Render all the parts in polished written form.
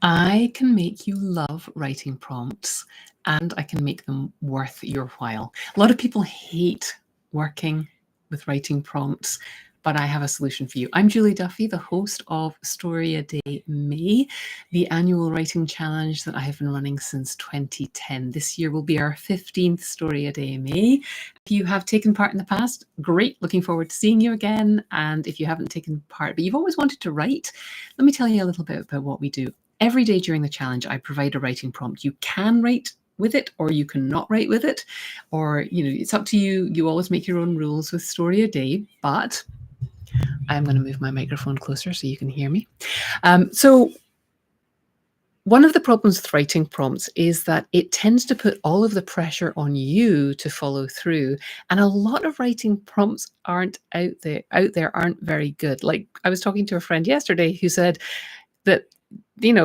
I can make you love writing prompts, and I can make them worth your while. A lot of people hate working with writing prompts, but I have a solution for you. I'm Julie Duffy, the host of StoryADay May, the annual writing challenge that I have been running since 2010. This year will be our 15th StoryADay May. If you have taken part in the past, great, looking forward to seeing you again. And if you haven't taken part, but you've always wanted to write, let me tell you a little bit about what we do. Every day during the challenge, I provide a writing prompt. You can write with it, or you cannot write with it, or it's up to you. You always make your own rules with Story a Day, but I'm going to move my microphone closer so you can hear me. So one of the problems with writing prompts is that it tends to put all of the pressure on you to follow through. And a lot of writing prompts aren't out there aren't very good. Like, I was talking to a friend yesterday who said that,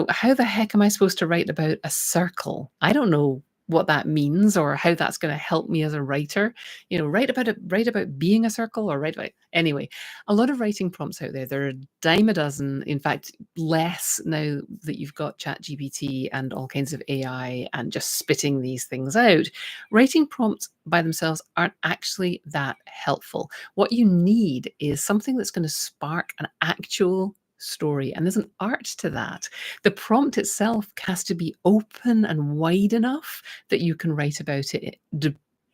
how the heck am I supposed to write about a circle? I don't know what that means or how that's going to help me as a writer. Write about being a circle, or write about anyway. A lot of writing prompts out there. There are a dime a dozen. In fact, less now that you've got ChatGPT and all kinds of AI and just spitting these things out. Writing prompts by themselves aren't actually that helpful. What you need is something that's going to spark an actual story, and there's an art to that. The prompt itself has to be open and wide enough that you can write about it,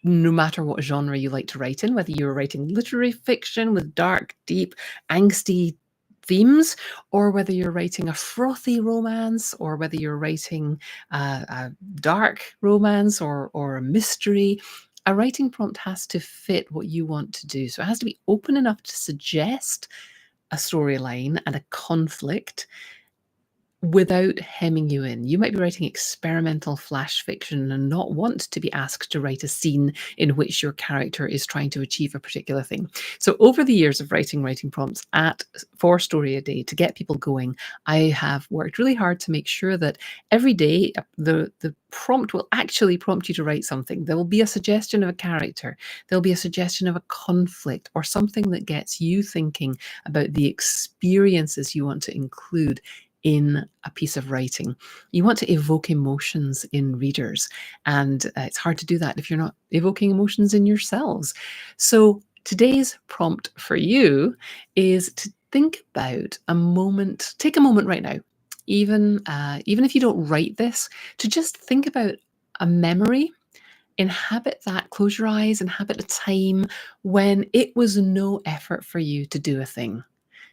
no matter what genre you like to write in, whether you're writing literary fiction with dark, deep, angsty themes, or whether you're writing a frothy romance, or whether you're writing a dark romance or a mystery. A writing prompt has to fit what you want to do. So it has to be open enough to suggest a storyline and a conflict without hemming you in. You might be writing experimental flash fiction and not want to be asked to write a scene in which your character is trying to achieve a particular thing. So over the years of writing prompts for Story a Day to get people going, I have worked really hard to make sure that every day the prompt will actually prompt you to write something. There will be a suggestion of a character. There'll be a suggestion of a conflict or something that gets you thinking about the experiences you want to include in a piece of writing. You want to evoke emotions in readers, and it's hard to do that if you're not evoking emotions in yourselves. So today's prompt for you is to think about a moment, take a moment right now, even if you don't write this, to just think about a memory. Inhabit that, close your eyes, inhabit a time when it was no effort for you to do a thing.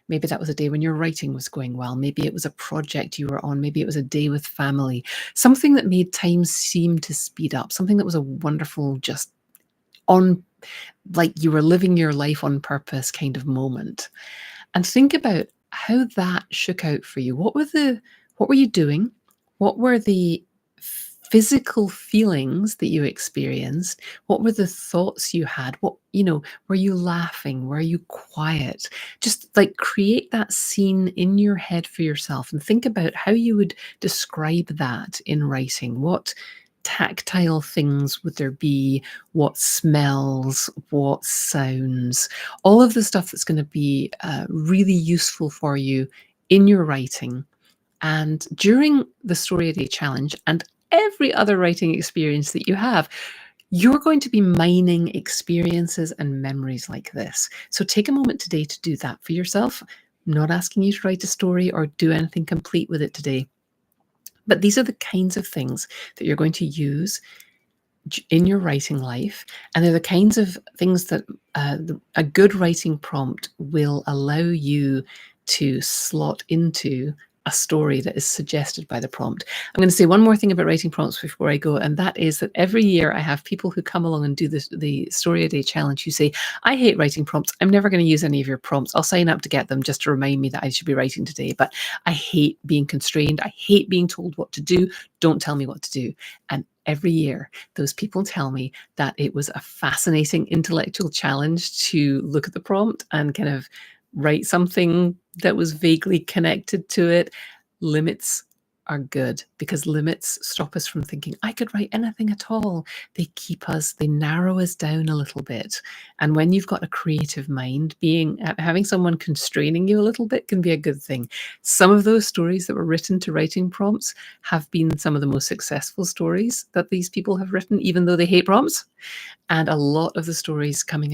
Maybe that was a day when your writing was going well. Maybe it was a project you were on. Maybe it was a day with family. Something that made time seem to speed up. Something that was a wonderful, just on, like you were living your life on purpose kind of moment. And think about how that shook out for you. What were you doing? What were the physical feelings that you experienced? What were the thoughts you had? Were you laughing? Were you quiet? Just like create that scene in your head for yourself and think about how you would describe that in writing. What tactile things would there be? What smells? What sounds? All of the stuff that's going to be really useful for you in your writing. And during the Story a Day challenge and every other writing experience that you have, you're going to be mining experiences and memories like this. So take a moment today to do that for yourself. I'm not asking you to write a story or do anything complete with it today. But these are the kinds of things that you're going to use in your writing life. And they're the kinds of things that a good writing prompt will allow you to slot into a story that is suggested by the prompt. I'm going to say one more thing about writing prompts before I go, and that is that every year I have people who come along and do the Story a Day challenge who say, I hate writing prompts. I'm never going to use any of your prompts. I'll sign up to get them just to remind me that I should be writing today, but I hate being constrained. I hate being told what to do. Don't tell me what to do. And every year, those people tell me that it was a fascinating intellectual challenge to look at the prompt and kind of write something that was vaguely connected to it. Limits are good because limits stop us from thinking, I could write anything at all. They they narrow us down a little bit. And when you've got a creative mind, having someone constraining you a little bit can be a good thing. Some of those stories that were written to writing prompts have been some of the most successful stories that these people have written, even though they hate prompts. And a lot of the stories coming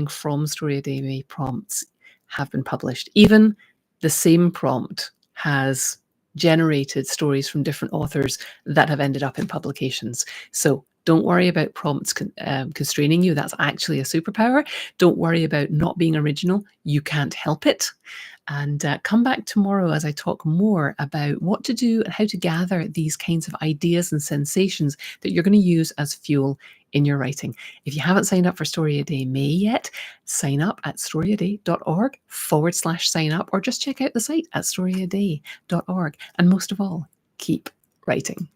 from StoryADay May prompts have been published. Even the same prompt has generated stories from different authors that have ended up in publications. So don't worry about prompts constraining you. That's actually a superpower. Don't worry about not being original. You can't help it. And come back tomorrow as I talk more about what to do and how to gather these kinds of ideas and sensations that you're going to use as fuel in your writing. If you haven't signed up for StoryADay May yet, sign up at storyaday.org/sign up, or just check out the site at storyaday.org. And most of all, keep writing.